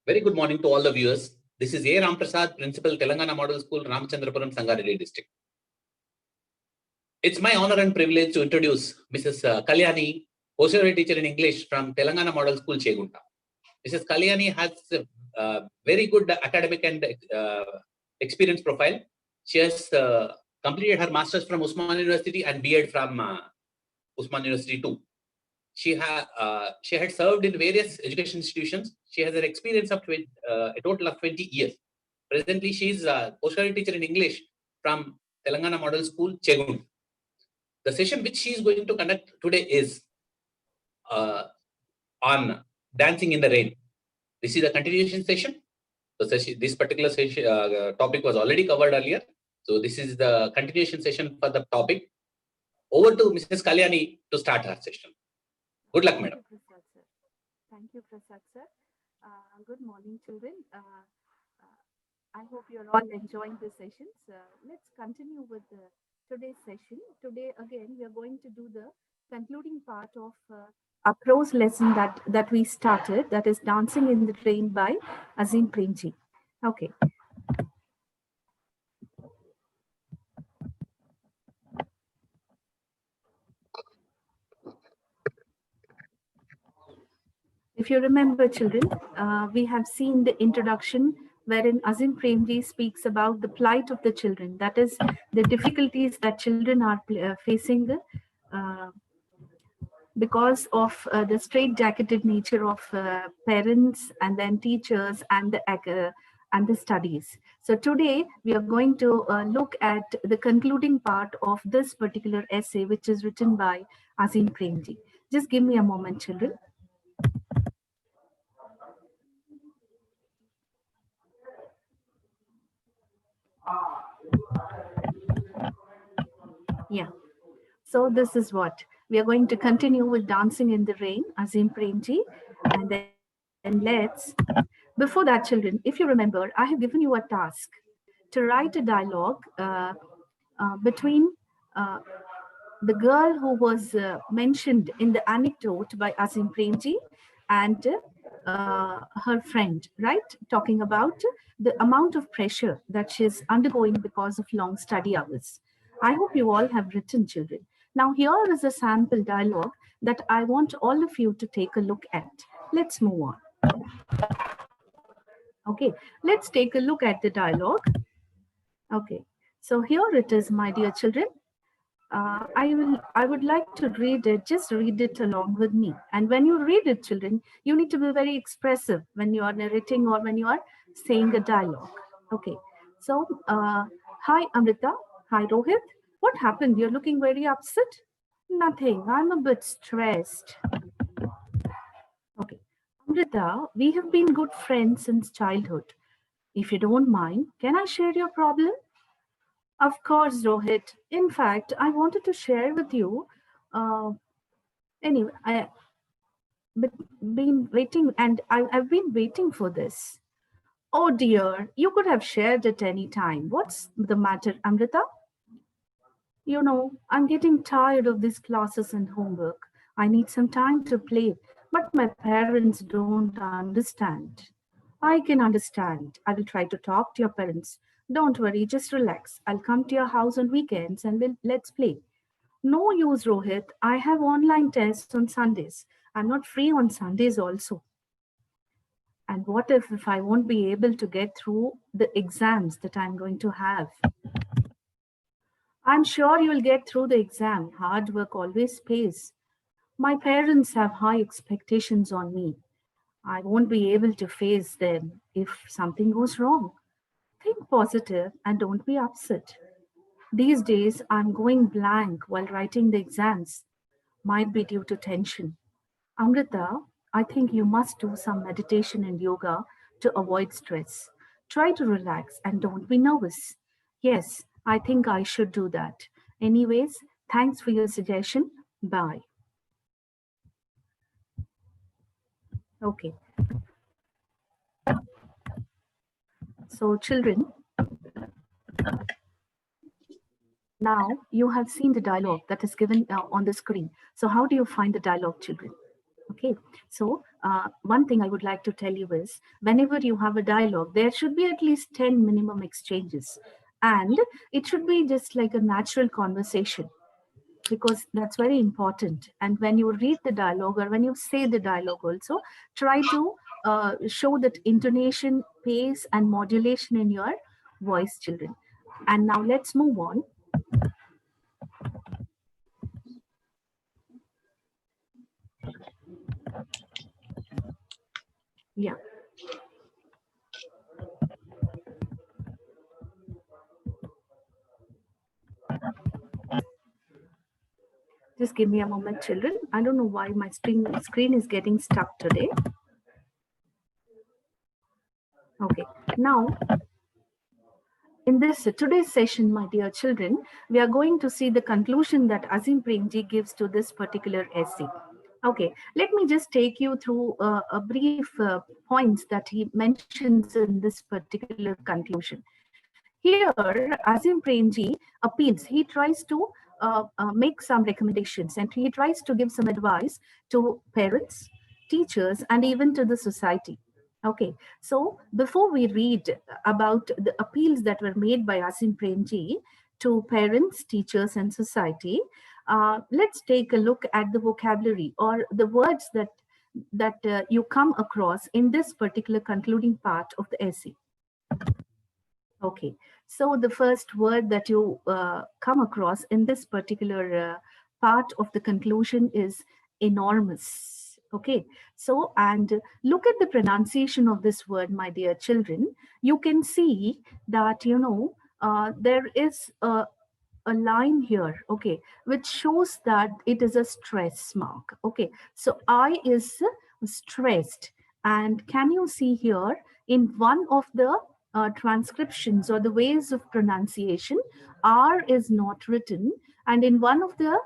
Very good morning to all the viewers. This is A. Ramprasad, Principal, Telangana Model School, Ramachandrapuram, Sangareddy District. It's my honor and privilege to introduce Mrs. Kalyani, Postgraduate Teacher in English from Telangana Model School, Chegunta. Mrs. Kalyani has a very good academic and experience profile. She has completed her Masters from Usman University and B.Ed from Usman University too. She had served in various education institutions. She has an experience of a total of 20 years. Presently, she is a postgraduate teacher in English from Telangana Model School, Chegunta. The session which she is going to conduct today is on dancing in the rain. This is a continuation session. This particular session, topic was already covered earlier. So this is the continuation session for the topic. Over to Mrs. Kalyani to start her session. Good luck, madam. Thank you, Prasad sir. Good morning, children. I hope you're all enjoying the sessions. Let's continue with today's session. Today, again, we are going to do the concluding part of a prose lesson that we started, that is Dancing in the Rain by Azim Premji. Okay. If you remember, children, we have seen the introduction wherein Azim Premji speaks about the plight of the children, that is, the difficulties that children are facing because of the straight-jacketed nature of parents and then teachers and the studies. So today we are going to look at the concluding part of this particular essay, which is written by Azim Premji. Just give me a moment, children. Yeah. So this is what we are going to continue with Dancing in the Rain, Azim Premji, and then let's. Before that, children, if you remember, I have given you a task to write a dialogue between the girl who was mentioned in the anecdote by Azim Premji and her friend, right? Talking about the amount of pressure that she's undergoing because of long study hours. I hope you all have written, children. Now, here is a sample dialogue that I want all of you to take a look at. Let's move on. Okay, let's take a look at the dialogue. Okay, so here it is, my dear children. I would like to read it. Just read it along with me. And when you read it, children, you need to be very expressive when you are narrating or when you are saying a dialogue. Okay. So, hi Amrita. Hi Rohit. What happened? You're looking very upset. Nothing. I'm a bit stressed. Okay. Amrita, we have been good friends since childhood. If you don't mind, can I share your problem? Of course, Rohit. In fact, I wanted to share with you. Anyway, I've been waiting, and I've been waiting for this. Oh dear, you could have shared it any time. What's the matter, Amrita? You know, I'm getting tired of these classes and homework. I need some time to play, but my parents don't understand. I can understand. I will try to talk to your parents. Don't worry, just relax. I'll come to your house on weekends and let's play. No use, Rohit. I have online tests on Sundays. I'm not free on Sundays also. And what if I won't be able to get through the exams that I'm going to have? I'm sure you'll get through the exam. Hard work always pays. My parents have high expectations on me. I won't be able to face them if something goes wrong. Think positive and don't be upset. These days, I'm going blank while writing the exams. Might be due to tension. Amrita, I think you must do some meditation and yoga to avoid stress. Try to relax and don't be nervous. Yes, I think I should do that. Anyways, thanks for your suggestion. Bye. Okay. So, children, now you have seen the dialogue that is given on the screen. So how do you find the dialogue, children? Okay. Okay, so one thing I would like to tell you is whenever you have a dialogue, there should be at least 10 minimum exchanges, and it should be just like a natural conversation, because that's very important. And when you read the dialogue or when you say the dialogue also, try to show that intonation, pace and modulation in your voice, children. And now let's move on. Yeah. Just give me a moment, children. I don't know why my screen is getting stuck today. Okay, now in this today's session, my dear children, we are going to see the conclusion that Azim Premji gives to this particular essay. Okay, let me just take you through a brief points that he mentions in this particular conclusion. Here, Azim Premji appeals. He tries to make some recommendations, and he tries to give some advice to parents, teachers, and even to the society. Okay, so before we read about the appeals that were made by Azim Premji to parents, teachers, and society, let's take a look at the vocabulary or the words that you come across in this particular concluding part of the essay. Okay, so the first word that you come across in this particular part of the conclusion is enormous. Okay, so and look at the pronunciation of this word, my dear children. You can see that, there is a line here, okay, which shows that it is a stress mark. Okay, so I is stressed. And can you see here in one of the transcriptions or the ways of pronunciation, R is not written, and in one of the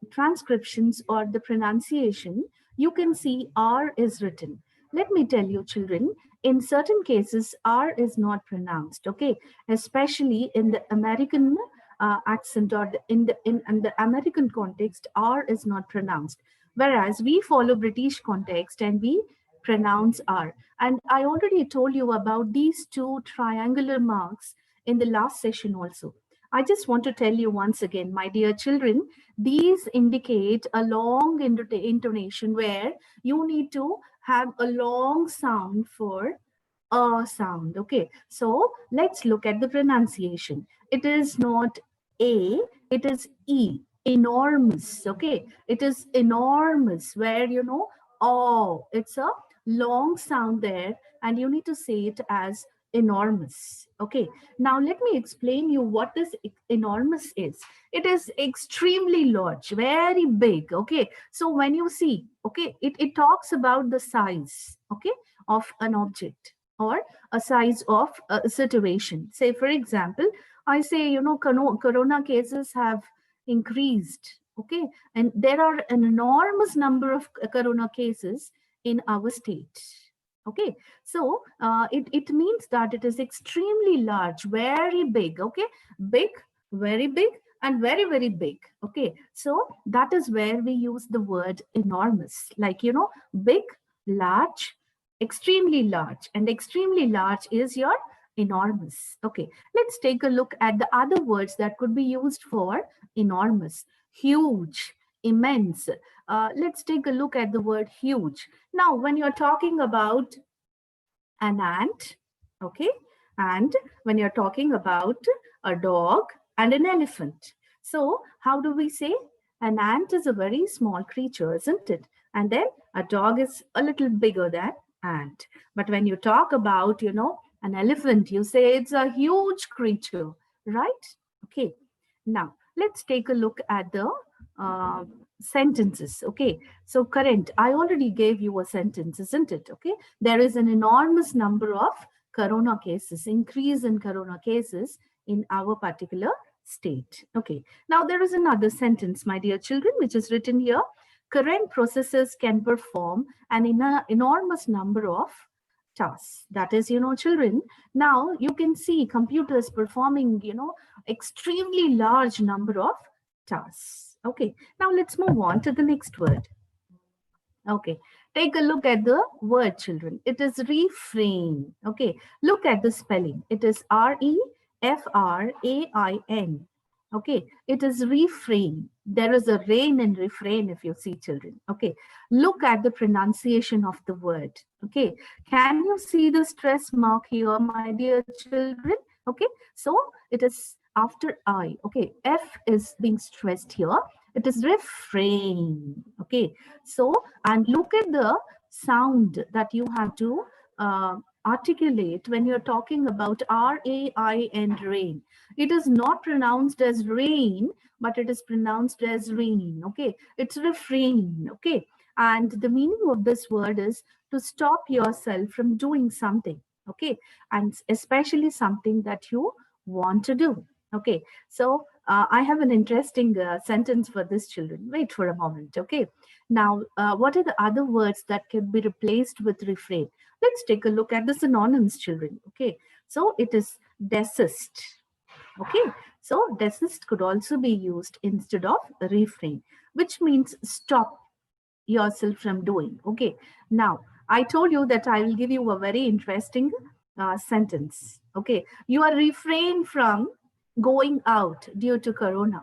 transcriptions or the pronunciation, you can see R is written. Let me tell you, children, in certain cases, R is not pronounced, okay, especially in the American accent or in the American context, R is not pronounced, whereas we follow British context and we pronounce R. And I already told you about these two triangular marks in the last session also. I just want to tell you once again, my dear children, these indicate a long intonation where you need to have a long sound for a sound. Okay, so let's look at the pronunciation. It is not A, it is E, enormous. Okay, it is enormous, where oh, it's a long sound there, and you need to say it as enormous. Okay, now let me explain you what this enormous is. It is extremely large, very big. Okay, so when you see, okay, it talks about the size, okay, of an object or a size of a situation. Say, for example, I say, corona cases have increased, okay, and there are an enormous number of corona cases in our state. Okay, so it means that it is extremely large, very big. Okay, big, very big, and very, very big. Okay, so that is where we use the word enormous, like, big, large, extremely large, and extremely large is your enormous. Okay, let's take a look at the other words that could be used for enormous. Huge, immense. Let's take a look at the word huge. Now, when you're talking about an ant, okay, and when you're talking about a dog and an elephant, so how do we say? An ant is a very small creature, isn't it? And then a dog is a little bigger than ant. But when you talk about, an elephant, you say it's a huge creature, right? Okay, now let's take a look at the sentences. Okay, so current, I already gave you a sentence, isn't it? Okay, there is an enormous number of corona cases, increase in corona cases in our particular state. Okay, now there is another sentence, my dear children, which is written here. Current processors can perform an enormous number of tasks. That is, children, now you can see computers performing, extremely large number of tasks. Okay, now let's move on to the next word. Okay, take a look at the word, children. It is refrain. Okay, look at the spelling. It is Refrain. Okay, it is refrain. There is a rain in refrain if you see, children. Okay, look at the pronunciation of the word. Okay, can you see the stress mark here, my dear children? Okay, so it is after I. Okay, F is being stressed here. It is refrain. Okay, so, and look at the sound that you have to articulate when you're talking about R-A-I and rain. It is not pronounced as rain, but it is pronounced as rain. Okay, it's refrain. Okay, and the meaning of this word is to stop yourself from doing something. Okay, and especially something that you want to do. Okay, so I have an interesting sentence for this, children. Wait for a moment. Okay, now what are the other words that can be replaced with refrain? Let's take a look at the synonyms, children. Okay, so it is desist. Okay, so desist could also be used instead of refrain, which means stop yourself from doing. Okay, now I told you that I will give you a very interesting sentence. Okay, you are refrained from going out due to corona,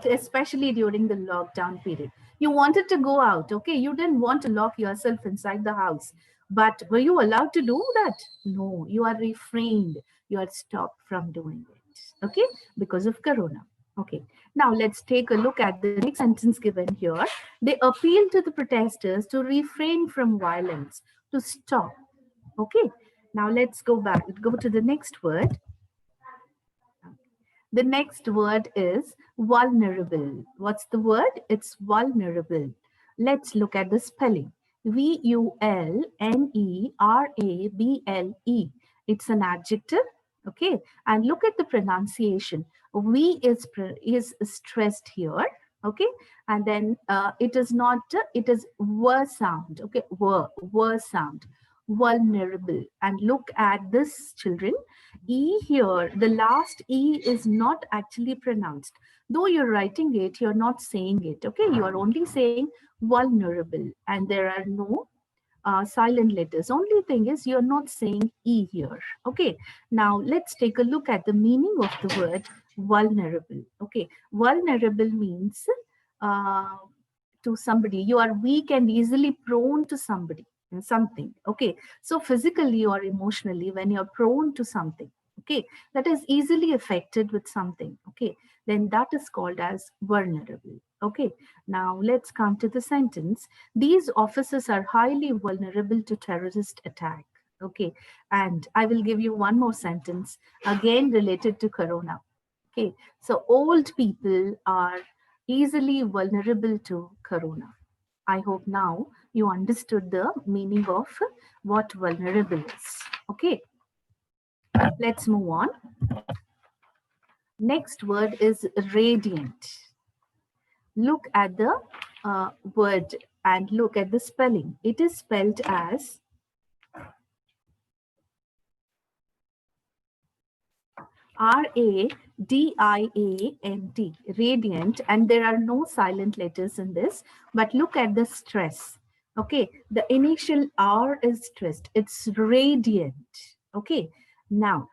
especially during the lockdown period. You wanted to go out. Okay, you didn't want to lock yourself inside the house, but were you allowed to do that? No, you are refrained, you are stopped from doing it. Okay, because of corona. Okay, now let's take a look at the next sentence given here. They appeal to the protesters to refrain from violence, to stop. Okay, now let's go to the next word. The next word is vulnerable. What's the word? It's vulnerable. Let's look at the spelling. Vulnerable. It's an adjective. Okay, and look at the pronunciation. V is stressed here. Okay, and then it is not. It is w sound. Okay, w sound. Vulnerable. And look at this, children. E here, the last E is not actually pronounced. Though you're writing it, you're not saying it. Okay, you are only saying vulnerable, and there are no silent letters. Only thing is you're not saying E here. Okay, now let's take a look at the meaning of the word vulnerable. Okay, vulnerable means uh, to somebody. You are weak and easily prone to somebody and something. Okay, so physically or emotionally, when you're prone to something, okay, that is easily affected with something. Okay, then that is called as vulnerable. Okay, now let's come to the sentence. These officers are highly vulnerable to terrorist attack. Okay, and I will give you one more sentence again related to corona. Okay, so old people are easily vulnerable to corona. I hope now you understood the meaning of what vulnerable is. Okay, let's move on. Next word is radiant. Look at the word and look at the spelling. It is spelled as Radiant, radiant, and there are no silent letters in this, but look at the stress. Okay, the initial R is stressed. It's radiant. Okay, now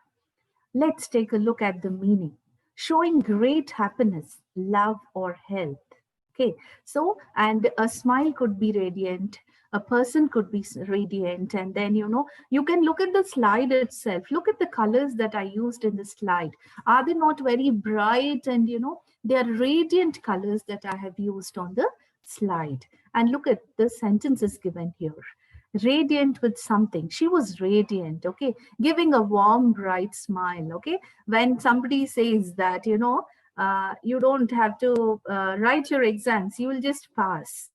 let's take a look at the meaning. Showing great happiness, love, or health. Okay, so, and a smile could be radiant, a person could be radiant, and then, you can look at the slide itself. Look at the colors that I used in the slide. Are they not very bright? And, they are radiant colors that I have used on the slide. And look at the sentences given here. Radiant with something. She was radiant, okay, giving a warm, bright smile, okay. When somebody says that, you don't have to write your exams, you will just pass.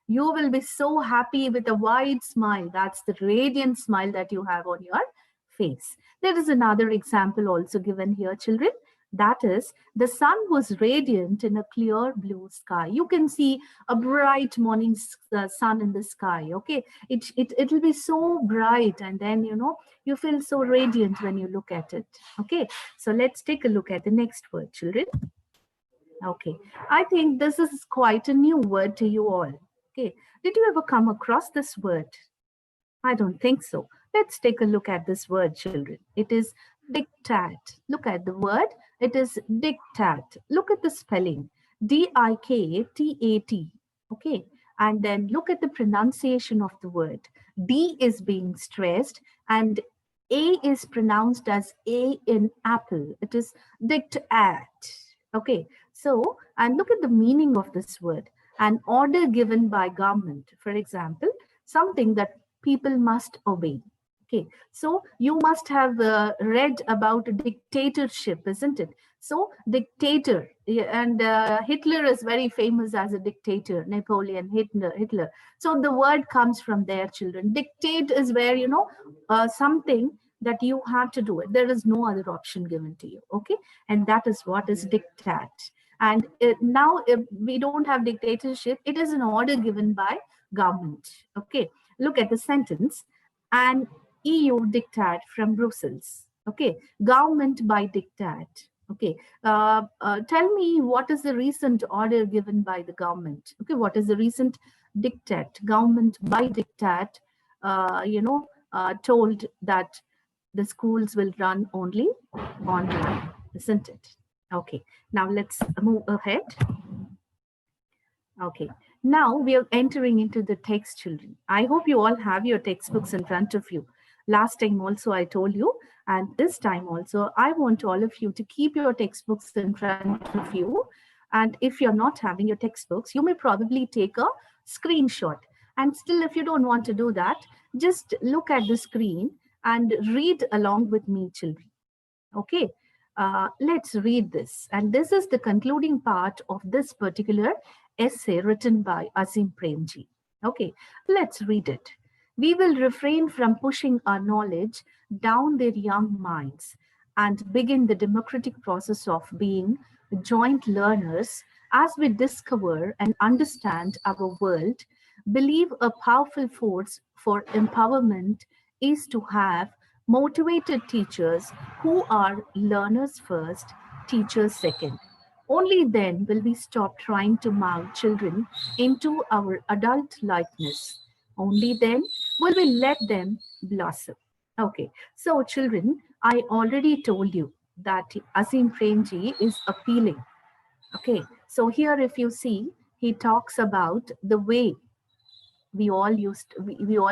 You will be so happy with a wide smile. That's the radiant smile that you have on your face. There is another example also given here, children. That is, the sun was radiant in a clear blue sky. You can see a bright morning sun in the sky. Okay, it'll be so bright, and then you feel so radiant when you look at it. Okay, so let's take a look at the next word, children. Okay, I think this is quite a new word to you all. Okay, did you ever come across this word? I don't think so. Let's take a look at this word, children. It is dictat. Look at the word. It is dictat. Look at the spelling. D-I-K-T-A-T. Okay. And then look at the pronunciation of the word. D is being stressed and A is pronounced as A in apple. It is dictat. Okay. So, and look at the meaning of this word. An order given by government. For example, something that people must obey. Okay, so you must have read about dictatorship, isn't it? So dictator, and Hitler is very famous as a dictator, Napoleon, Hitler. So the word comes from there, children. Dictate is where, something that you have to do it. There is no other option given to you, okay? And that is what is dictat. And now if we don't have dictatorship, it is an order given by government, okay? Look at the sentence. An EU diktat from Brussels. Okay, government by diktat. Okay, tell me what is the recent order given by the government? Okay, what is the recent diktat? Government by diktat, told that the schools will run only online, isn't it? Okay, now let's move ahead. Okay, now we are entering into the text, children. I hope you all have your textbooks in front of you. Last time also I told you, and this time also, I want all of you to keep your textbooks in front of you. And if you're not having your textbooks, you may probably take a screenshot. And still, if you don't want to do that, just look at the screen and read along with me, children. Okay, let's read this. And this is the concluding part of this particular essay written by Azim Premji. Okay, let's read it. We will refrain from pushing our knowledge down their young minds and begin the democratic process of being joint learners as we discover and understand our world. Believe a powerful force for empowerment is to have motivated teachers who are learners first, teachers second. Only then will we stop trying to mold children into our adult likeness. Only then will we let them blossom. Okay, so children, I already told you that Azim Premji is appealing. Okay, so here if you see, he talks about the way we all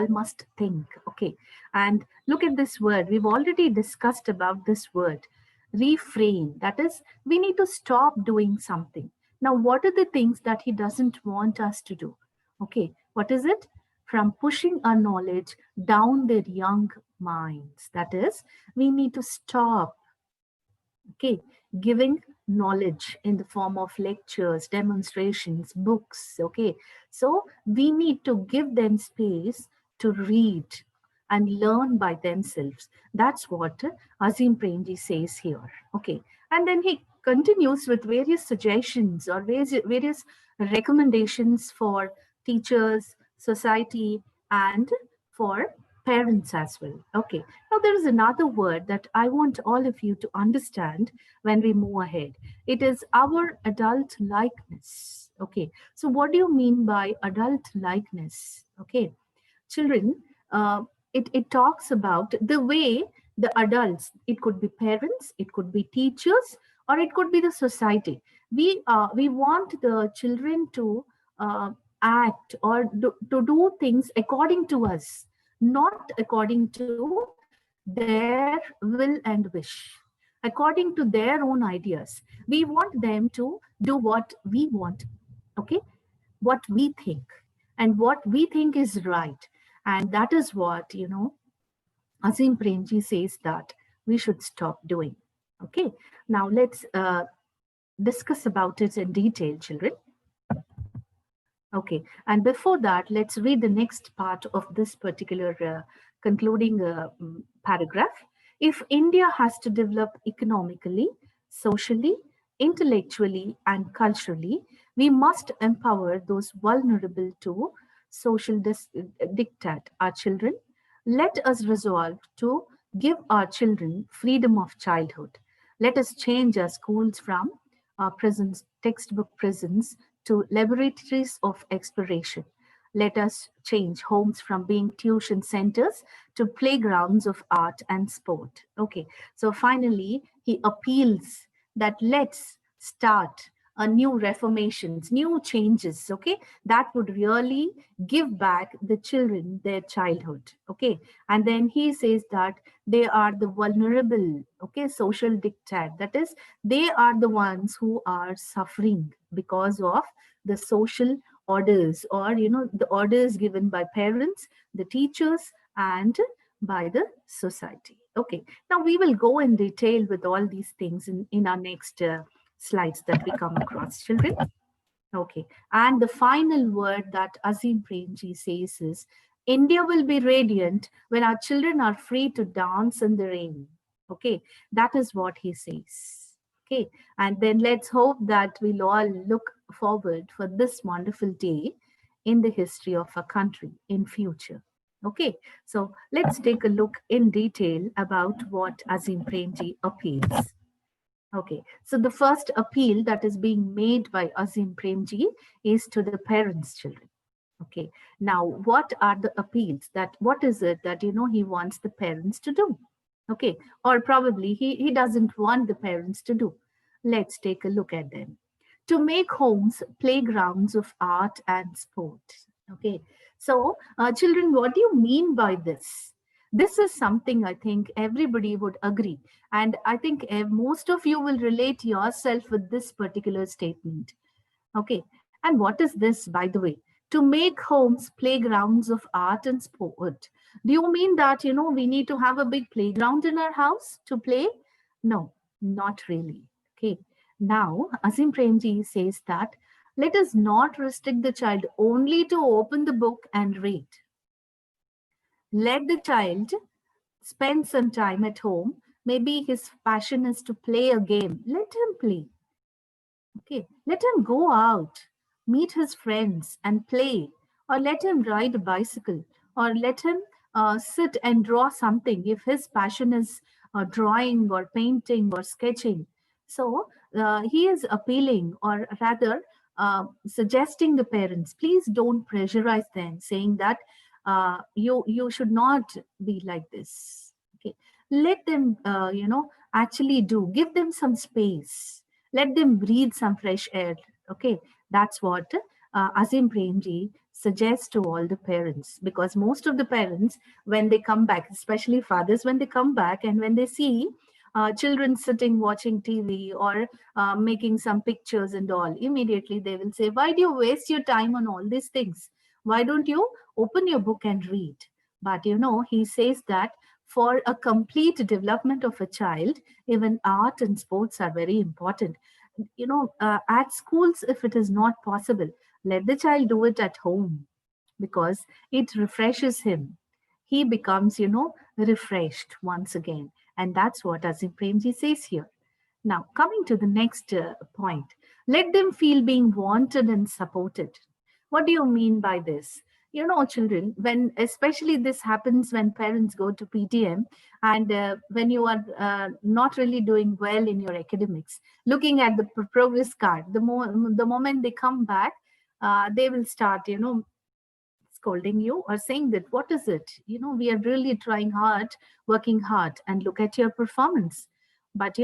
must think. Okay, and look at this word. We've already discussed about this word, refrain. That is, we need to stop doing something. Now what are the things that he doesn't want us to do? Okay, what is it? From pushing our knowledge down their young minds. That is, we need to stop, okay, giving knowledge in the form of lectures, demonstrations, books. Okay, so we need to give them space to read and learn by themselves. That's what Azim Premji says here. Okay, and then he continues with various suggestions or various recommendations for teachers, society, and for parents as well. Okay, now there is another word that I want all of you to understand when we move ahead. It is our adult likeness. Okay, so what do you mean by adult likeness? Okay, children, it talks about the way the adults, it could be parents, it could be teachers, or it could be the society. We want the children to act or to do things according to us, not according to their will and wish, according to their own ideas. We want them to do what we want, okay, what we think, and what we think is right. And that is what, Azim Premji says that we should stop doing. Okay, now let's discuss about it in detail, children. Okay, and before that, let's read the next part of this particular concluding paragraph. If India has to develop economically, socially, intellectually, and culturally, we must empower those vulnerable to social diktat, our children. Let us resolve to give our children freedom of childhood. Let us change our schools from prisons, textbook prisons, to laboratories of exploration. Let us change homes from being tuition centers to playgrounds of art and sport. Okay, so finally, he appeals that let's start a new reformations, new changes, okay, that would really give back the children their childhood, okay. And then he says that they are the vulnerable, okay, social dictat, that is, they are the ones who are suffering because of the social orders, or the orders given by parents, the teachers, and by the society. Okay, now we will go in detail with all these things in our next slides that we come across, children. Okay, and the final word that Azim Premji says is, India will be radiant when our children are free to dance in the rain. Okay, that is what he says. Okay, and then let's hope that we'll all look forward for this wonderful day in the history of our country in future. Okay, so let's take a look in detail about what Azim Premji appeals. Okay, so the first appeal that is being made by Azim Premji is to the parents' children. Okay, now what are the appeals, that what is it that he wants the parents to do? Okay, or probably he doesn't want the parents to do. Let's take a look at them. To make homes playgrounds of art and sport. Okay, so children, what do you mean by this? This is something I think everybody would agree, and I think most of you will relate yourself with this particular statement. Okay, and what is this, by the way? To make homes playgrounds of art and sport. Do you mean that, we need to have a big playground in our house to play? No, not really. Okay, now Azim Premji says that let us not restrict the child only to open the book and read. Let the child spend some time at home. Maybe his passion is to play a game. Let him play. Okay, let him go out, meet his friends and play, or let him ride a bicycle, or let him sit and draw something if his passion is drawing or painting or sketching. So he is appealing, or rather suggesting the parents, please don't pressurize them, saying that you should not be like this. Okay, let them actually give them some space, let them breathe some fresh air. Okay, that's what Azim Premji suggests to all the parents, because most of the parents, when they come back, especially fathers, when they come back and when they see children sitting watching TV or making some pictures and all, immediately they will say, why do you waste your time on all these things? Why don't you open your book and read? But he says that for a complete development of a child, even art and sports are very important. At schools, if it is not possible, let the child do it at home, because it refreshes him. He becomes, refreshed once again. And that's what Azim Premji says here. Now, coming to the next point, let them feel being wanted and supported. What do you mean by this? Children, when especially this happens when parents go to PTM, and when you are not really doing well in your academics, looking at the progress card, the moment they come back, they will start, scolding you or saying that, what is it? We are really trying hard, working hard, and look at your performance. But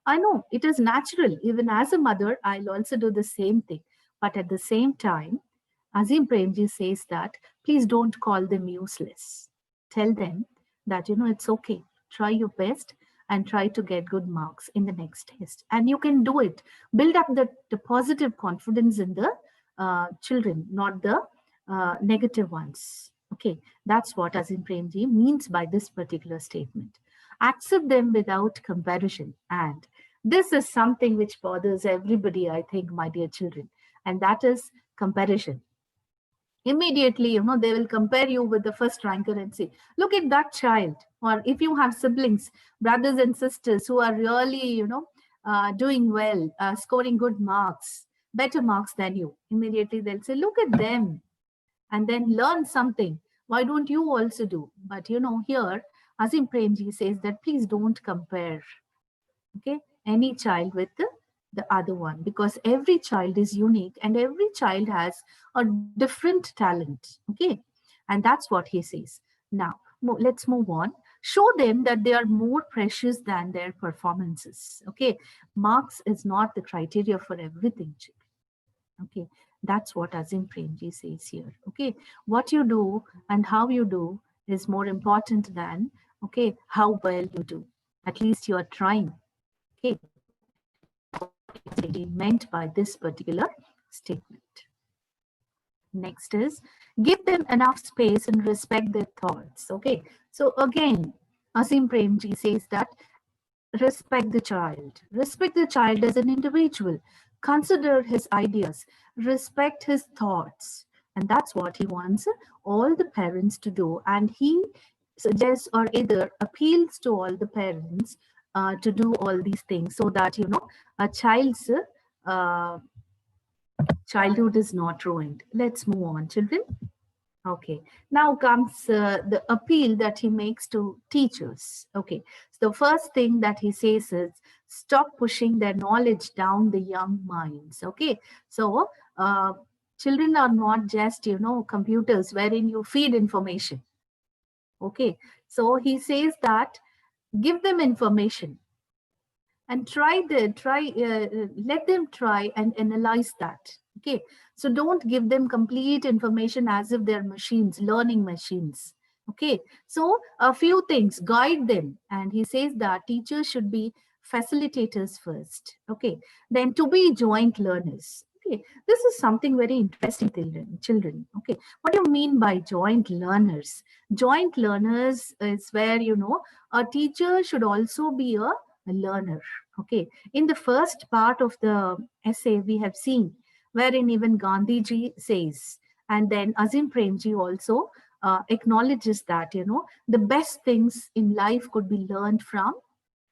I know it is natural. Even as a mother, I'll also do the same thing. But at the same time, Azim Premji says that please don't call them useless. Tell them that, it's okay. Try your best and try to get good marks in the next test. And you can do it. Build up the positive confidence in the children, not the negative ones. Okay, that's what Azim Premji means by this particular statement. Accept them without comparison. And this is something which bothers everybody, I think, my dear children. And that is comparison. Immediately, they will compare you with the first ranker and say, look at that child. Or if you have siblings, brothers and sisters who are really, doing well, scoring good marks, better marks than you, immediately they'll say, look at them, and then learn something. Why don't you also do? But here Azim Premji says that please don't compare, okay, any child with the other one, because every child is unique and every child has a different talent. Okay, and that's what he says. Now let's move on. Show them that they are more precious than their performances. Okay, marks is not the criteria for everything, children. Okay, that's what Azim Premji says here. Okay, what you do and how you do is more important than, okay, how well you do. At least you are trying. Okay, he meant by this particular statement. Next is, give them enough space and respect their thoughts. Okay, so again, Azim Premji says that respect the child. Respect the child as an individual. Consider his ideas. Respect his thoughts. And that's what he wants all the parents to do. And he suggests or either appeals to all the parents to do all these things so that, you know, a child's uh, childhood is not ruined. Let's move on, children. Okay, now comes the appeal that he makes to teachers. Okay, so the first thing that he says is stop pushing their knowledge down the young minds. Okay, so children are not just, you know, computers wherein you feed information. Okay, so he says that give them information and let them try and analyze that. Okay, so don't give them complete information as if they're machines, learning machines. Okay, so a few things, guide them. And he says that teachers should be facilitators first. Okay, then to be joint learners. Okay, this is something very interesting, children. Okay, what do you mean by joint learners? Joint learners is where, you know, a teacher should also be a learner. Okay, in the first part of the essay, we have seen wherein even Gandhiji says, and then Azim Premji also acknowledges that, you know, the best things in life could be learned from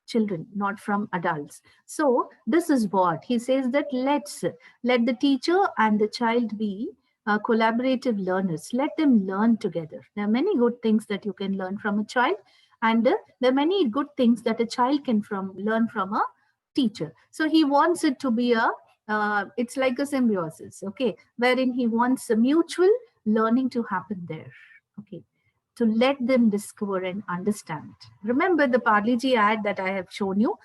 children, not from adults. So this is what he says, that let the teacher and the child be collaborative learners. Let them learn together. There are many good things that you can learn from a child, and there are many good things that a child can learn from a teacher. So he wants it to be a it's like a symbiosis, okay, wherein he wants a mutual learning to happen there. Okay, to let them discover and understand. Remember the Parle Ji ad that I have shown you.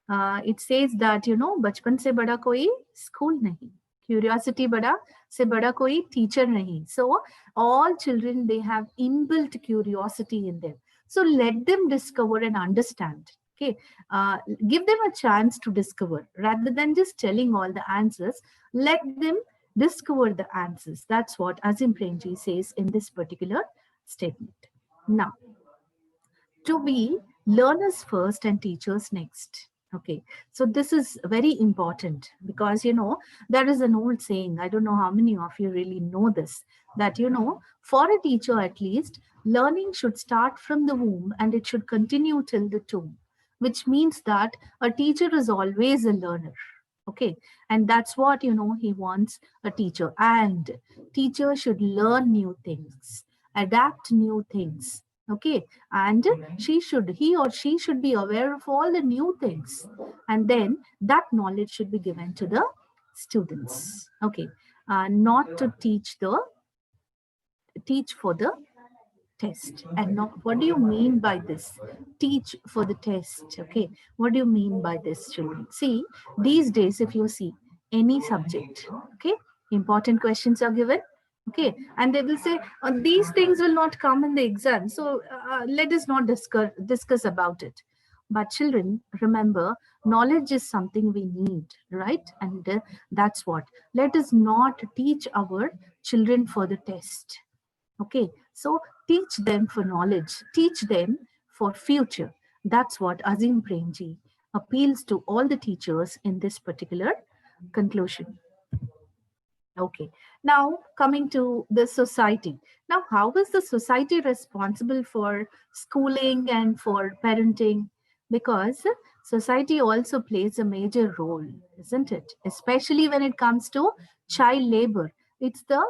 It says that, you know, बचपन से बड़ा कोई school नहीं, curiosity बड़ा से बड़ा कोई teacher नहीं. So all children, they have inbuilt curiosity in them. So let them discover and understand. Okay, give them a chance to discover rather than just telling all the answers. Let them discover the answers. That's what Azim Premji says in this particular statement. Now, to be learners first and teachers next. Okay, so this is very important because, you know, there is an old saying, I don't know how many of you really know this, that, you know, for a teacher at least, learning should start from the womb and it should continue till the tomb, which means that a teacher is always a learner. Okay, and that's what, you know, he wants a teacher. And teacher should learn new things, adapt new things. Okay, and he or she should be aware of all the new things, and then that knowledge should be given to the students. Okay, not to teach for the test. And not, what do you mean by this? Teach for the test. Okay, what do you mean by this, children? See, these days, if you see any subject, okay, important questions are given. Okay, and they will say these things will not come in the exam, so let us not discuss about it. But children, remember, knowledge is something we need, right? And that's what, let us not teach our children for the test. Okay, so teach them for knowledge, teach them for future. That's what Azim Premji appeals to all the teachers in this particular conclusion. Okay, now coming to the society. Now, how is the society responsible for schooling and for parenting? Because society also plays a major role, isn't it? Especially when it comes to child labor. It's the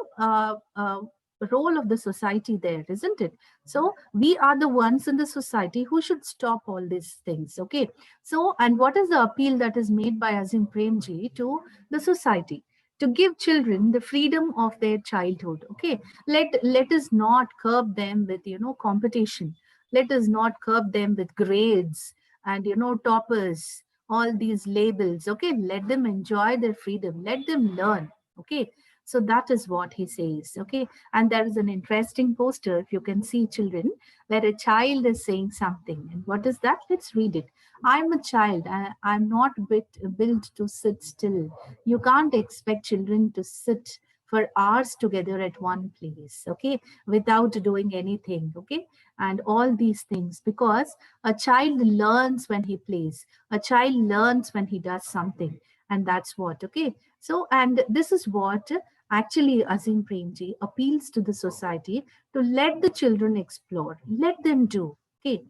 role of the society there, isn't it? So we are the ones in the society who should stop all these things. Okay. So, and what is the appeal that is made by Azim Premji to the society? To give children the freedom of their childhood. Okay. Let us not curb them with, competition. Let us not curb them with grades and, toppers, all these labels. Okay. Let them enjoy their freedom. Let them learn. Okay. So that is what he says. Okay. And there is an interesting poster, if you can see, children, where a child is saying something. And what is that? Let's read it. I'm a child. I'm not built to sit still. You can't expect children to sit for hours together at one place, okay, without doing anything, okay, and all these things, because a child learns when he plays, a child learns when he does something, and that's what, okay. So, and this is what actually Azim Premji appeals to the society, to let the children explore, let them do, okay,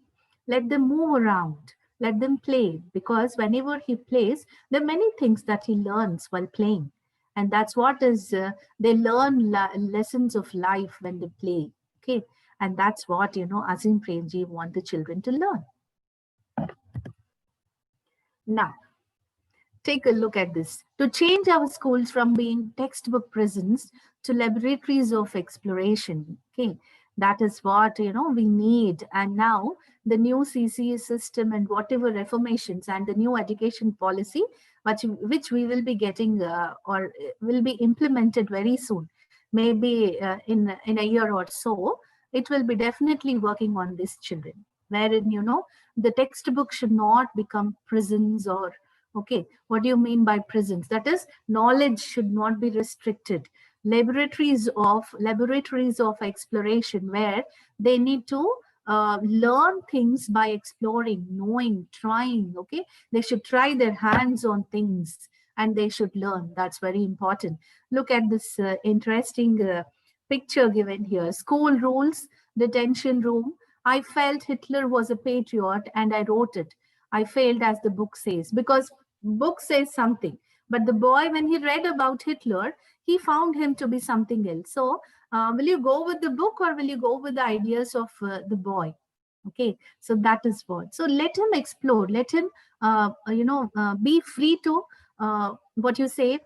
let them move around, let them play, because whenever he plays, there are many things that he learns while playing. And that's what is, they learn lessons of life when they play, okay. And that's what, Azim Premji want the children to learn. Now, take a look at this. To change our schools from being textbook prisons to laboratories of exploration. Okay, that is what we need. And now the new CCA system and whatever reformations and the new education policy, which we will be getting or will be implemented very soon, maybe in a year or so, it will be definitely working on these children, wherein the textbook should not become prisons or okay. What do you mean by prisons? That is, knowledge should not be restricted. Laboratories of exploration, where they need to learn things by exploring, knowing, trying. Okay, they should try their hands on things and they should learn. That's very important. Look at this interesting picture given here. School rules, detention room. I felt Hitler was a patriot and I wrote it. I failed, as the book says, because book says something, but the boy, when he read about Hitler, he found him to be something else. So will you go with the book or will you go with the ideas of the boy? Okay, so that is what. So let him explore, let him be free to what you say,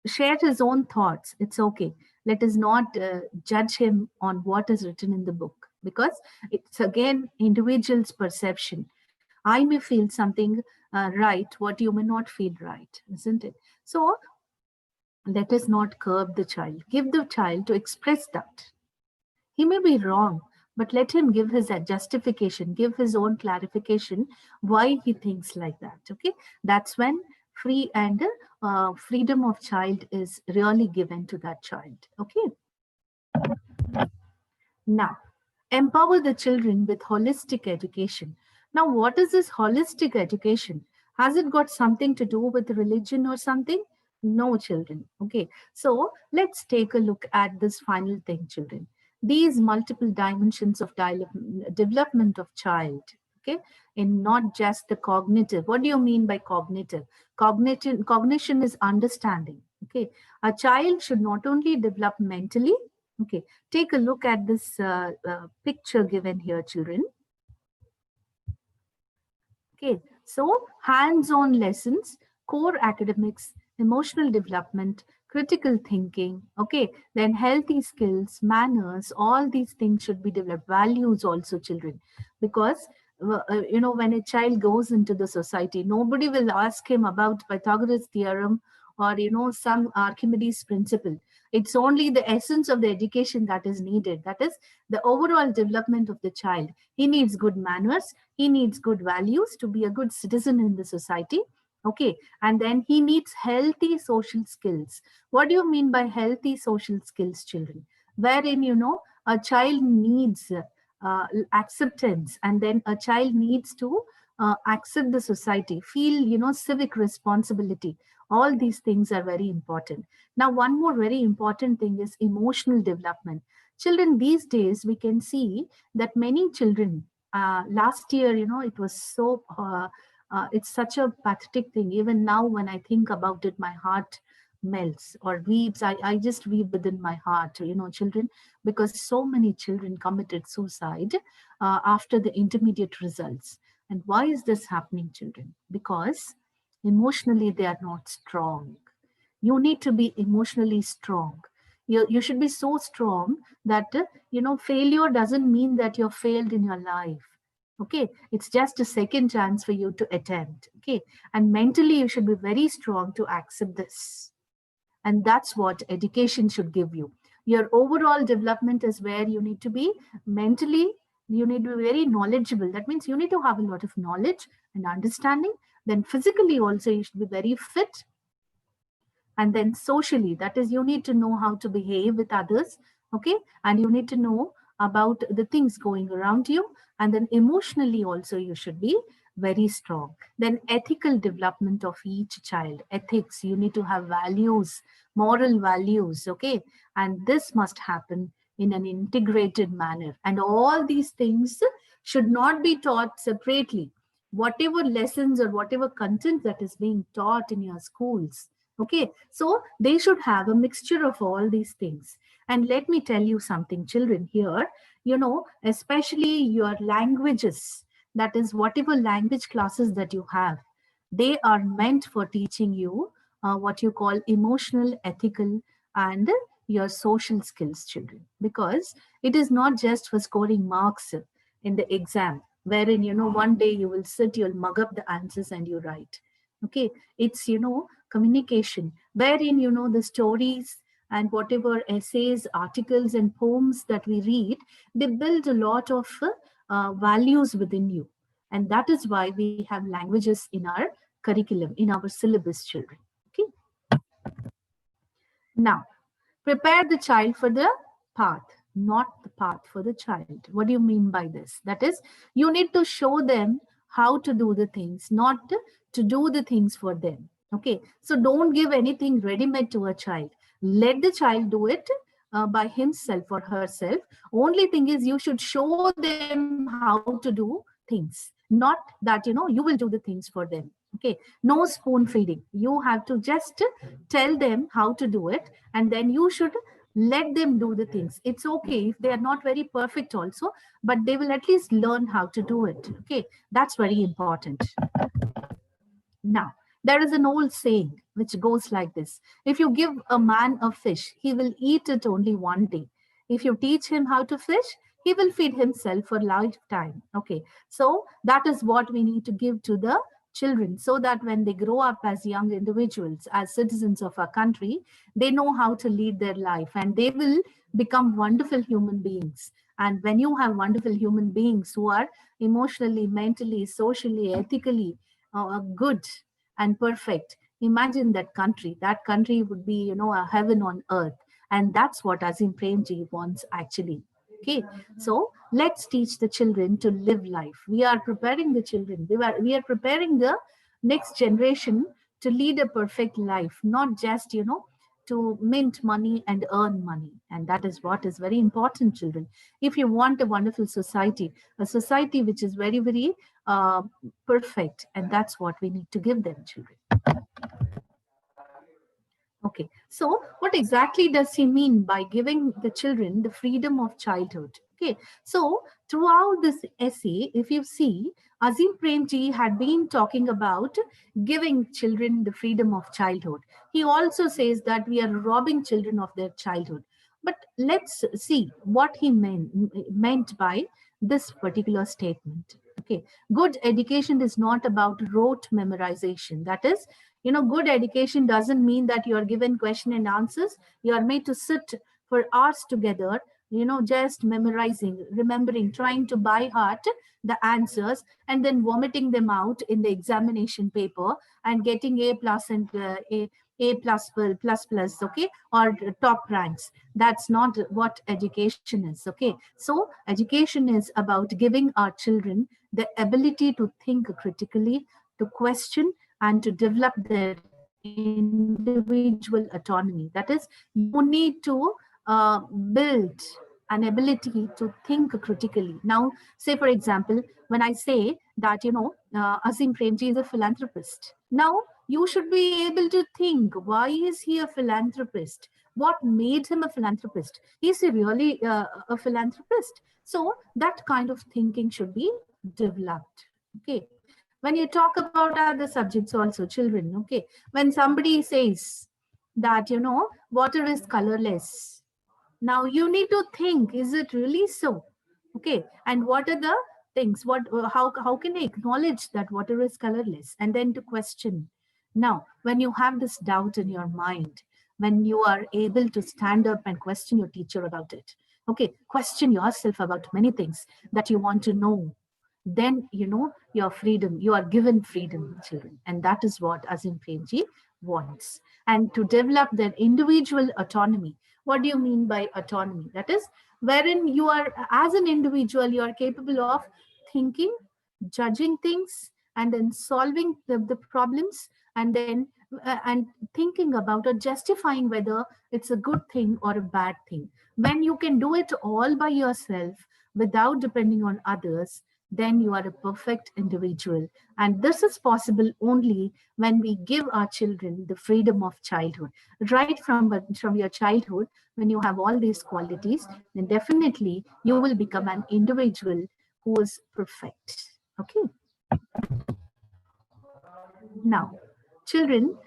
share his own thoughts. It's okay. Let us not judge him on what is written in the book, because it's again individual's perception. I may feel something right, what you may not feel right, isn't it? So let us not curb the child. Give the child to express that. He may be wrong, but let him give his justification, give his own clarification why he thinks like that. Okay, that's when free and freedom of child is really given to that child. Okay. Now, empower the children with holistic education. Now, what is this holistic education? Has it got something to do with religion or something? No, children. Okay, so let's take a look at this final thing, children. These multiple dimensions of development of child, okay, and not just the cognitive. What do you mean by cognitive? Cognition is understanding. Okay, a child should not only develop mentally. Okay, take a look at this picture given here, children. Okay, so hands-on lessons, core academics, emotional development, critical thinking, okay, then healthy skills, manners, all these things should be developed. Values also, children, because when a child goes into the society, nobody will ask him about Pythagoras theorem or some Archimedes principle. It's only the essence of the education that is needed. That is the overall development of the child. He needs good manners, he needs good values to be a good citizen in the society. Okay, and then he needs healthy social skills. What do you mean by healthy social skills, children? Wherein a child needs acceptance, and then a child needs to accept the society, feel civic responsibility. All these things are very important. Now, one more very important thing is emotional development. Children these days, we can see that many children, last year, it was so it's such a pathetic thing. Even now, when I think about it, my heart melts or weeps. I just weep within my heart, children, because so many children committed suicide after the intermediate results. And why is this happening, children? Because emotionally they are not strong. You need to be emotionally strong. You should be so strong that failure doesn't mean that you're failed in your life. Okay, it's just a second chance for you to attempt. Okay, and mentally you should be very strong to accept this. And that's what education should give you. Your overall development is where you need to be mentally. You need to be very knowledgeable. That means you need to have a lot of knowledge and understanding. Then physically also you should be very fit. And then socially, that is, you need to know how to behave with others. Okay, and you need to know about the things going around you. And then emotionally also you should be very strong. Then ethical development of each child, ethics, you need to have values, moral values. Okay, and this must happen in an integrated manner, and all these things should not be taught separately. Whatever lessons or whatever content that is being taught in your schools, okay, so they should have a mixture of all these things. And let me tell you something, children, here, especially your languages, that is, whatever language classes that you have, they are meant for teaching you what you call emotional, ethical, and your social skills, children. Because it is not just for scoring marks in the exam, wherein, one day you will sit, you'll mug up the answers and you write. Okay, it's, communication, wherein, the stories and whatever essays, articles, and poems that we read, they build a lot of values within you. And that is why we have languages in our curriculum, in our syllabus, children. Okay. Now, prepare the child for the path, not the path for the child. What do you mean by this? That is, you need to show them how to do the things, not to do the things for them. Okay, so don't give anything ready-made to a child. Let the child do it by himself or herself. Only thing is, you should show them how to do things, not that you will do the things for them. Okay, no spoon feeding. You have to just tell them how to do it, and then you should let them do the things. It's okay if they are not very perfect also, but they will at least learn how to do it. Okay, that's very important. Now, there is an old saying which goes like this: if you give a man a fish, he will eat it only one day. If you teach him how to fish, he will feed himself for lifetime. Okay, so that is what we need to give to the children, so that when they grow up as young individuals, as citizens of our country, they know how to lead their life and they will become wonderful human beings. And when you have wonderful human beings who are emotionally, mentally, socially, ethically good and perfect, imagine that country. That country would be, a heaven on earth. And that's what Azim Premji wants, actually. Okay, so let's teach the children to live life. We are preparing the children. We are preparing the next generation to lead a perfect life, not just, to mint money and earn money. And that is what is very important, children. If you want a wonderful society, a society which is very, very perfect, and that's what we need to give them, children. Okay, so what exactly does he mean by giving the children the freedom of childhood? Okay, so throughout this essay, if you see, Azim Premji had been talking about giving children the freedom of childhood. He also says that we are robbing children of their childhood. But let's see what he meant by this particular statement. Okay, good education is not about rote memorization. That is, good education doesn't mean that you are given question and answers. You are made to sit for hours together, just memorizing, remembering, trying to by heart the answers, and then vomiting them out in the examination paper and getting A plus and A plus plus plus, okay, or top ranks. That's not what education is. Okay, so education is about giving our children the ability to think critically, to question, and to develop their individual autonomy. That is, you need to build an ability to think critically. Now, say for example, when I say that, Azim Premji is a philanthropist. Now, You should be able to think, why is he a philanthropist? What made him a philanthropist? Is he really a philanthropist? So that kind of thinking should be developed. Okay. When you talk about other subjects also, children, okay, when somebody says that, water is colorless, now you need to think, is it really so? Okay, and what are the things? How can I acknowledge that water is colorless? And then to question. Now, when you have this doubt in your mind, when you are able to stand up and question your teacher about it, okay, question yourself about many things that you want to know, then your freedom, you are given freedom, children, and that is what Azim Premji wants. And to develop their individual autonomy. What do you mean by autonomy? That is wherein you are, as an individual, you are capable of thinking, judging things, and then solving the problems, and then and thinking about or justifying whether it's a good thing or a bad thing. When you can do it all by yourself without depending on others, then you are a perfect individual. And this is possible only when we give our children the freedom of childhood. Right from your childhood, when you have all these qualities, then definitely you will become an individual who is perfect. Okay. Now, children,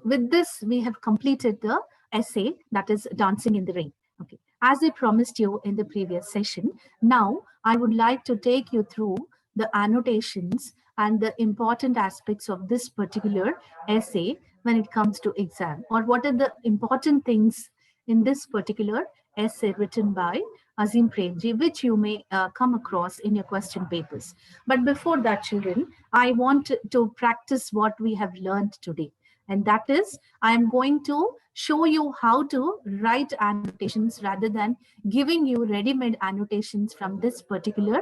with this, we have completed the essay, that is Dancing in the Rain. Okay. As I promised you in the previous session, now I would like to take you through the annotations and the important aspects of this particular essay when it comes to exam, or what are the important things in this particular essay written by Azim Premji, which you may come across in your question papers. But before that, children, I want to practice what we have learned today. And that is, I am going to show you how to write annotations rather than giving you ready-made annotations from this particular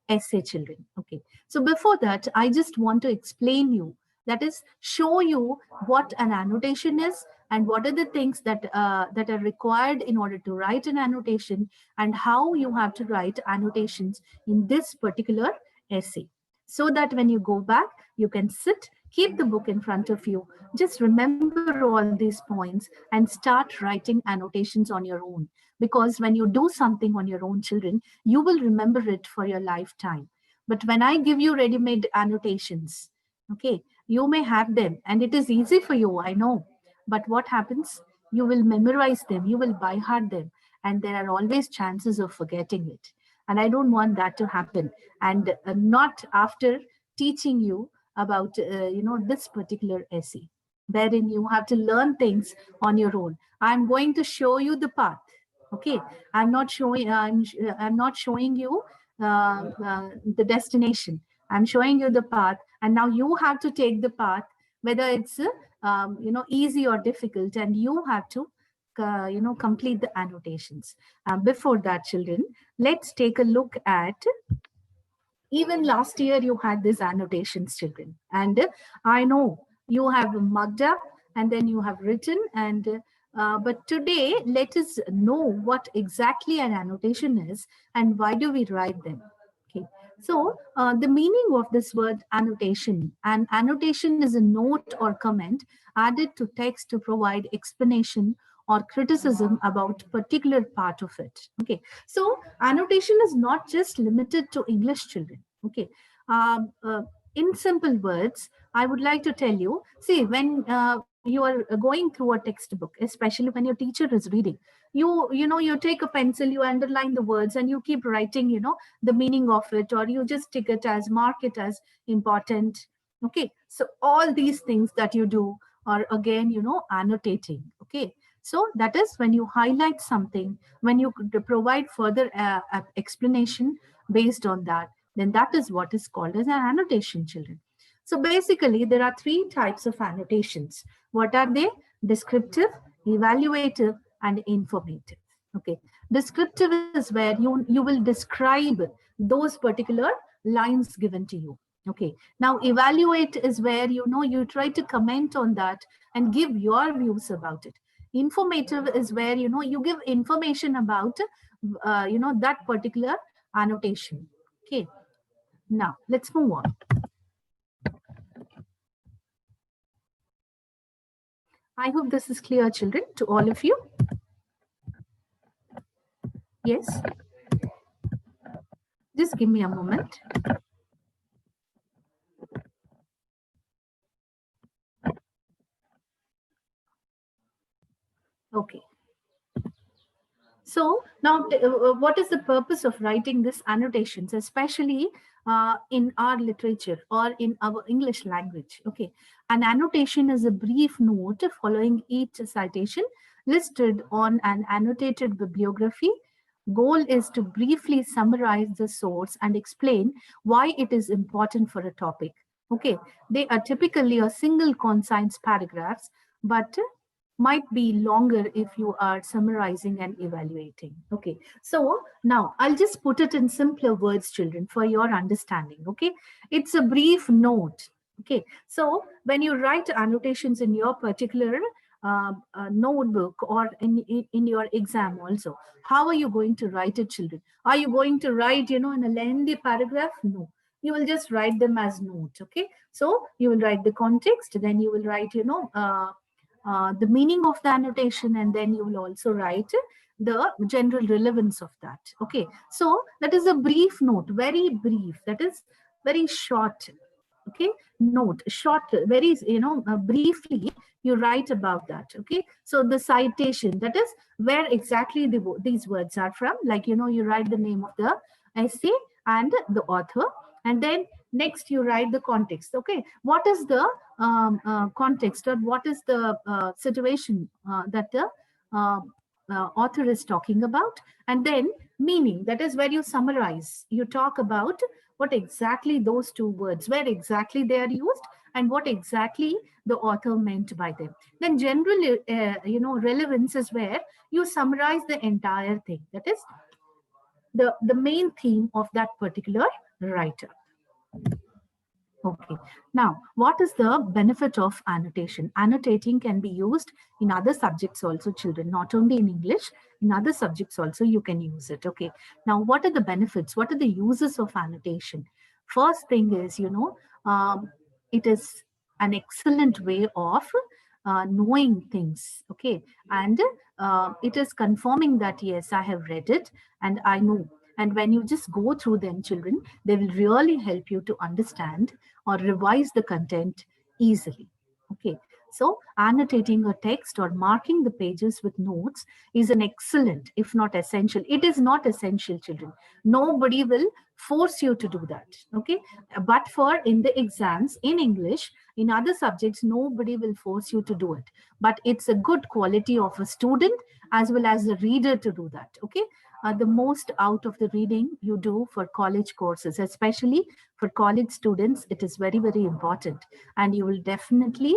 essay, children. Okay. So before that, I just want to explain you, that is, show you what an annotation is and what are the things that that are required in order to write an annotation, and how you have to write annotations in this particular essay, so that when you go back, you can sit, keep the book in front of you, just remember all these points and start writing annotations on your own. Because when you do something on your own, children, you will remember it for your lifetime. But when I give you ready-made annotations, okay, you may have them and it is easy for you, I know. But what happens? You will memorize them, you will by heart them, and there are always chances of forgetting it. And I don't want that to happen. And not after teaching you about this particular essay, wherein you have to learn things on your own. I'm going to show you the path. Okay, I'm not showing you the destination. I'm showing you the path, and now you have to take the path, whether it's easy or difficult, and you have to complete the annotations. Before that, children, let's take a look at, even last year you had these annotations, children, and I know you have mugged up and then you have written, and but today let us know what exactly an annotation is and why do we write them. Okay, so the meaning of this word annotation: an annotation is a note or comment added to text to provide explanation or criticism about particular part of it. Okay, so annotation is not just limited to English, children. Okay, um, uh, in simple words, I would like to tell you, see, when you are going through a textbook, especially when your teacher is reading, you take a pencil, you underline the words, and you keep writing, the meaning of it, or you just tick it as, mark it as important. Okay, so all these things that you do are again, annotating. Okay, so that is when you highlight something, when you provide further explanation based on that, then that is what is called as an annotation, children. So basically, there are three types of annotations. What are they? Descriptive, evaluative, and informative. Okay, descriptive is where you will describe those particular lines given to you. Okay, now evaluate is where you try to comment on that and give your views about it. Informative is where you give information about that particular annotation. Okay, now let's move on. I hope this is clear, children, to all of you. Yes. Just give me a moment. Okay. So now, what is the purpose of writing this annotations, especially in our literature or in our English language? Okay, an annotation is a brief note following each citation listed on an annotated bibliography. Goal is to briefly summarize the source and explain why it is important for a topic. Okay, they are typically a single concise paragraphs, but might be longer if you are summarizing and evaluating. Okay, so now I'll just put it in simpler words, children, for your understanding. Okay, it's a brief note. Okay, so when you write annotations in your particular notebook or in your exam also, how are you going to write it, children? Are you going to write, in a lengthy paragraph? No, you will just write them as note. Okay, so you will write the context, then you will write, the meaning of the annotation, and then you will also write the general relevance of that. Okay, so that is a brief note, very brief, that is very short. Okay, note, short, very, briefly you write about that. Okay, so the citation, that is where exactly these words are from, like, you write the name of the essay and the author, and then next you write the context. Okay, what is the context, or what is the situation that the author is talking about, and then meaning, that is where you summarize, you talk about what exactly those two words, where exactly they are used, and what exactly the author meant by them. Then general relevance is where you summarize the entire thing, that is the main theme of that particular writer. Okay, now what is the benefit of annotation? Annotating can be used in other subjects also, children, not only in English, in other subjects also you can use it. Okay, now what are the benefits? What are the uses of annotation? First thing is, it is an excellent way of knowing things. Okay, and it is confirming that yes, I have read it and I know. And when you just go through them, children, they will really help you to understand or revise the content easily. Okay, so annotating a text or marking the pages with notes is an excellent, if not essential. It is not essential, children. Nobody will force you to do that. Okay, but for in the exams in English, in other subjects, nobody will force you to do it. But it's a good quality of a student as well as a reader to do that. Okay, the most out of the reading you do for college courses, especially for college students, it is very, very important. And you will definitely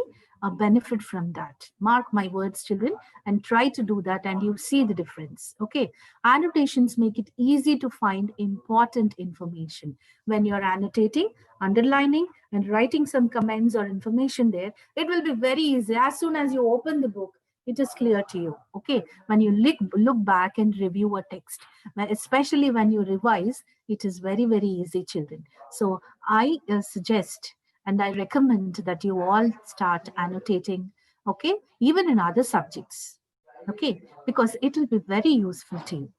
benefit from that. Mark my words, children, and try to do that and you see the difference. Okay, annotations make it easy to find important information. When you're annotating, underlining, and writing some comments or information there, it will be very easy. As soon as you open the book, it is clear to you. Okay, when you look back and review a text, especially when you revise, it is very, very easy, children. So I suggest and I recommend that you all start annotating. Okay, even in other subjects. Okay, because it will be very useful to you,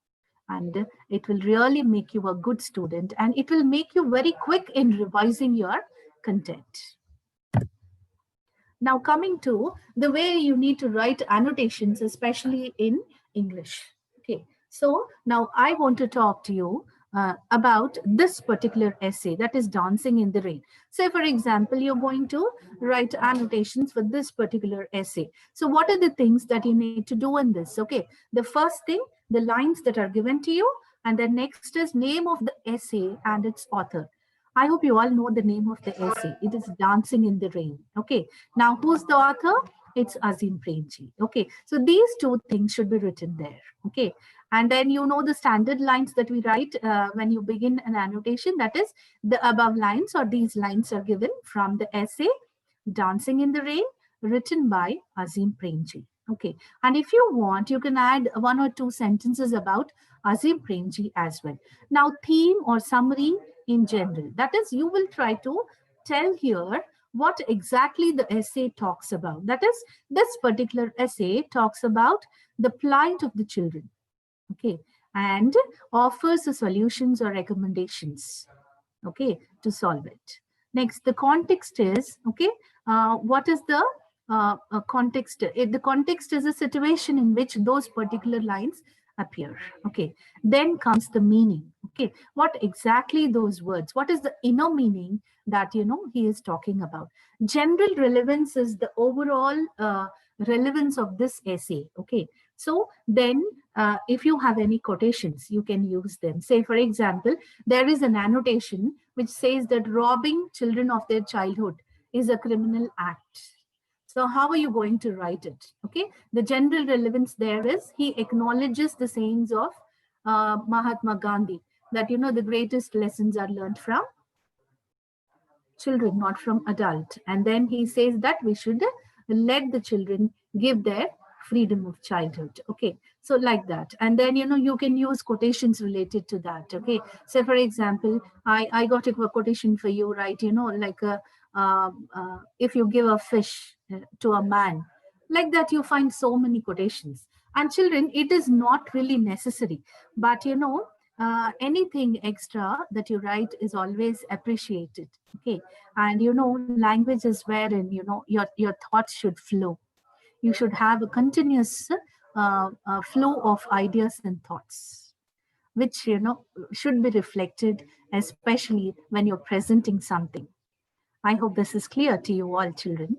and it will really make you a good student, and it will make you very quick in revising your content. Now coming to the way you need to write annotations, especially in English. Okay, so now I want to talk to you about this particular essay, that is Dancing in the Rain. Say for example, you're going to write annotations for this particular essay. So what are the things that you need to do in this? Okay, the first thing, the lines that are given to you, and then next is name of the essay and its author. I hope you all know the name of the essay. It is Dancing in the Rain. Okay. Now, who's the author? It's Azim Premji. Okay. So these two things should be written there. Okay. And then you know the standard lines that we write when you begin an annotation. That is, the above lines or these lines are given from the essay Dancing in the Rain, written by Azim Premji. Okay. And if you want, you can add one or two sentences about Azim Premji as well. Now, theme or summary in general. That is, you will try to tell here what exactly the essay talks about. That is, this particular essay talks about the plight of the children, okay, and offers the solutions or recommendations, okay, to solve it. Next, the context is, okay, what is the context? The context is a situation in which those particular lines appear, okay. Then comes the meaning, okay, what exactly those words, what is the inner meaning that, you know, he is talking about. General relevance is the overall relevance of this essay, okay. So then if you have any quotations, you can use them. Say, for example, there is an annotation which says that robbing children of their childhood is a criminal act. So how are you going to write it? Okay, the general relevance there is he acknowledges the sayings of Mahatma Gandhi, that, you know, the greatest lessons are learned from children, not from adult. And then he says that we should let the children give their freedom of childhood, okay. So like that, and then, you know, you can use quotations related to that, okay. So for example, I got a quotation for you, right? You know, like if you give a fish to a man, like that, you find so many quotations. And children, it is not really necessary, but, you know, anything extra that you write is always appreciated, okay. And, you know, language is wherein, you know, your thoughts should flow. You should have a continuous flow of ideas and thoughts, which, you know, should be reflected, especially when you're presenting something. I hope this is clear to you all, children.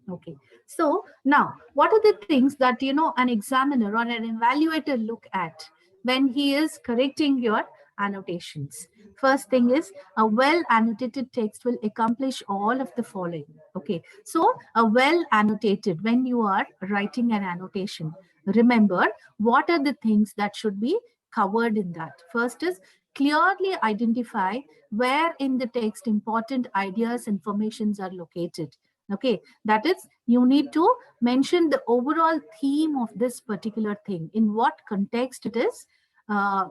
Okay, so now what are the things that, you know, an examiner or an evaluator look at when he is correcting your annotations? First thing is, a well annotated text will accomplish all of the following. Okay, so a well annotated, when you are writing an annotation, remember what are the things that should be covered in that. First is, clearly identify where in the text important ideas, informations are located. Okay, that is, you need to mention the overall theme of this particular thing, in what context it is,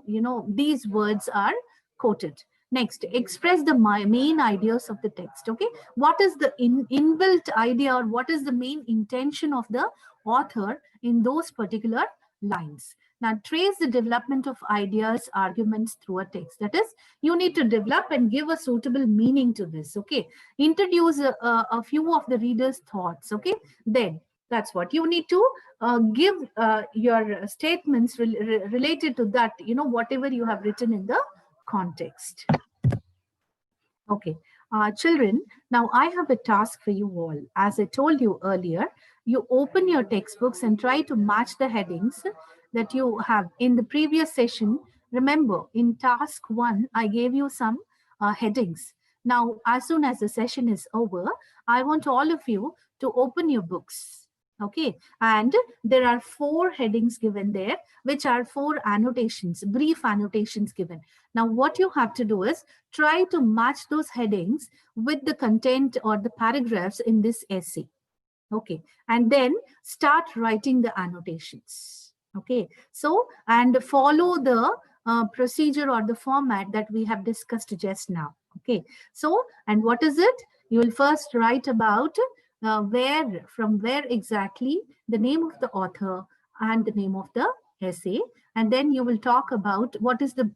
you know, these words are quoted. Next, express the main ideas of the text. Okay, what is the inbuilt idea, or what is the main intention of the author in those particular lines. Now, trace the development of ideas, arguments through a text. That is, you need to develop and give a suitable meaning to this. Okay, introduce a few of the reader's thoughts. Okay, then that's what you need to give your statements related to that, you know, whatever you have written in the context. Okay, children, now I have a task for you all. As I told you earlier, you open your textbooks and try to match the headings that you have in the previous session. Remember, in task 1, I gave you some headings. Now, as soon as the session is over, I want all of you to open your books. Okay, and there are 4 headings given there, which are 4 annotations, brief annotations given. Now, what you have to do is try to match those headings with the content or the paragraphs in this essay. Okay, and then start writing the annotations. Okay, so, and follow the procedure or the format that we have discussed just now. Okay, so, and what is it? You will first write about from where exactly, the name of the author and the name of the essay, and then you will talk about what is the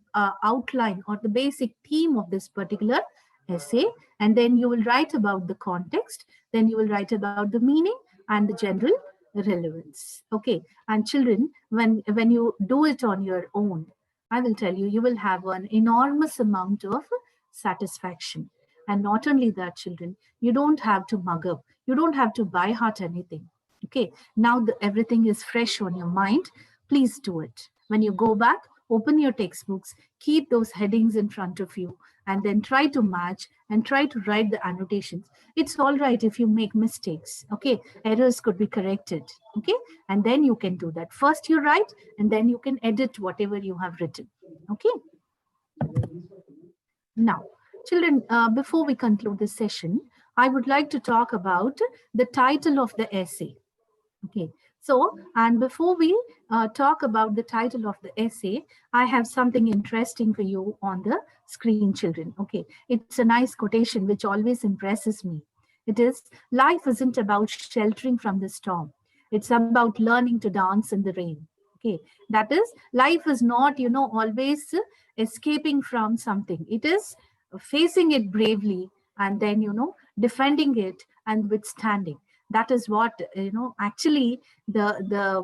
outline or the basic theme of this particular essay, and then you will write about the context, then you will write about the meaning and the general relevance. Okay, and children, when you do it on your own, I will tell you, you will have an enormous amount of satisfaction. And not only that, children, you don't have to mug up, you don't have to by heart anything. Okay, now everything is fresh on your mind. Please do it. When you go back, open your textbooks, keep those headings in front of you, and then try to match and try to write the annotations. It's all right if you make mistakes. Okay, errors could be corrected. Okay, and then you can do that. First you write, and then you can edit whatever you have written. Okay. Now, children, before we conclude this session, I would like to talk about the title of the essay. Okay, So, and before we talk about the title of the essay, I have something interesting for you on the screen, children. Okay, it's a nice quotation which always impresses me. It is, life isn't about sheltering from the storm. It's about learning to dance in the rain. Okay, that is, life is not, always escaping from something. It is facing it bravely and then, defending it and withstanding. That is what, actually the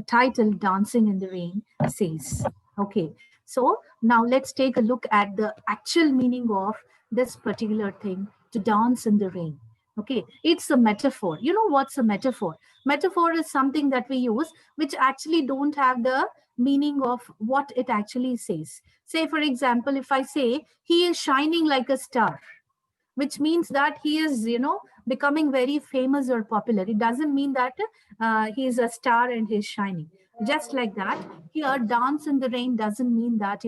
title Dancing in the Rain says. Okay, so now let's take a look at the actual meaning of this particular thing, to dance in the rain. Okay, it's a metaphor. You know what's a metaphor? Metaphor is something that we use which actually don't have the meaning of what it actually says. Say, for example, if I say he is shining like a star, which means that he is, becoming very famous or popular. It doesn't mean that he is a star and he's shining. Just like that, here, dance in the rain doesn't mean that,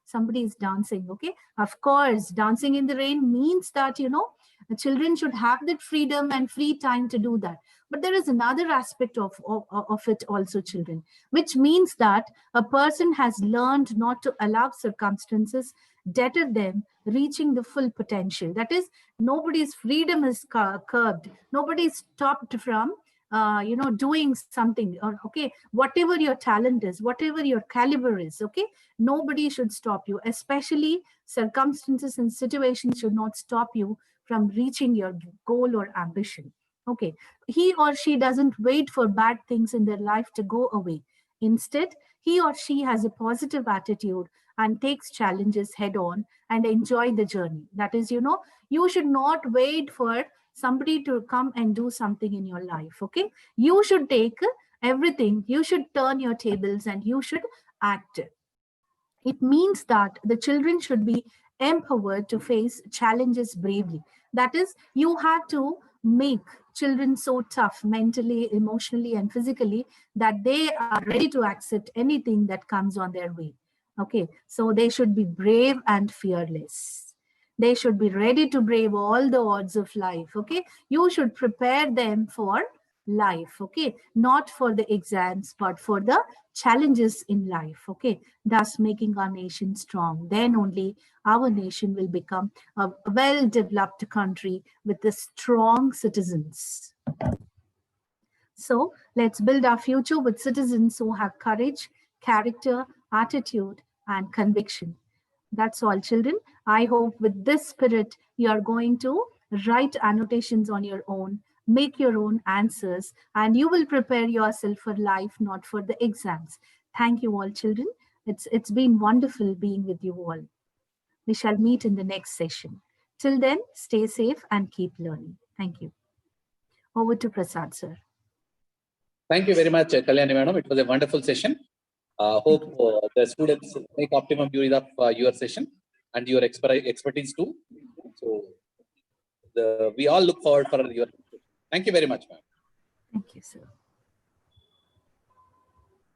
somebody is dancing. Okay, of course, dancing in the rain means that, the children should have that freedom and free time to do that. But there is another aspect of it also, children, which means that a person has learned not to allow circumstances deter them reaching the full potential. That is, nobody's freedom is curbed. Nobody is stopped from, doing something. Or okay, whatever your talent is, whatever your caliber is. Okay, nobody should stop you. Especially circumstances and situations should not stop you from reaching your goal or ambition. Okay, he or she doesn't wait for bad things in their life to go away. Instead, he or she has a positive attitude and takes challenges head on and enjoy the journey. That is, you should not wait for somebody to come and do something in your life. Okay, you should take everything, you should turn your tables and you should act. It means that the children should be empowered to face challenges bravely. That is, you have to make children so tough mentally, emotionally, and physically that they are ready to accept anything that comes on their way. Okay, so they should be brave and fearless. They should be ready to brave all the odds of life. Okay, you should prepare them for life. Okay, not for the exams, but for the challenges in life. Okay, thus making our nation strong. Then only our nation will become a well-developed country with the strong citizens. So let's build our future with citizens who have courage, character, attitude, and conviction. That's all, children. I hope with this spirit, you are going to write annotations on your own, make your own answers, and you will prepare yourself for life, not for the exams. Thank you all, children. It's been wonderful being with you all. We shall meet in the next session. Till then, stay safe and keep learning. Thank you. Over to Prasad, sir. Thank you very much, Kalyani Madam. It was a wonderful session. Hope the students make optimum use of your session and your expertise too. So we all look forward for your. Thank you very much, ma'am. Thank you, sir.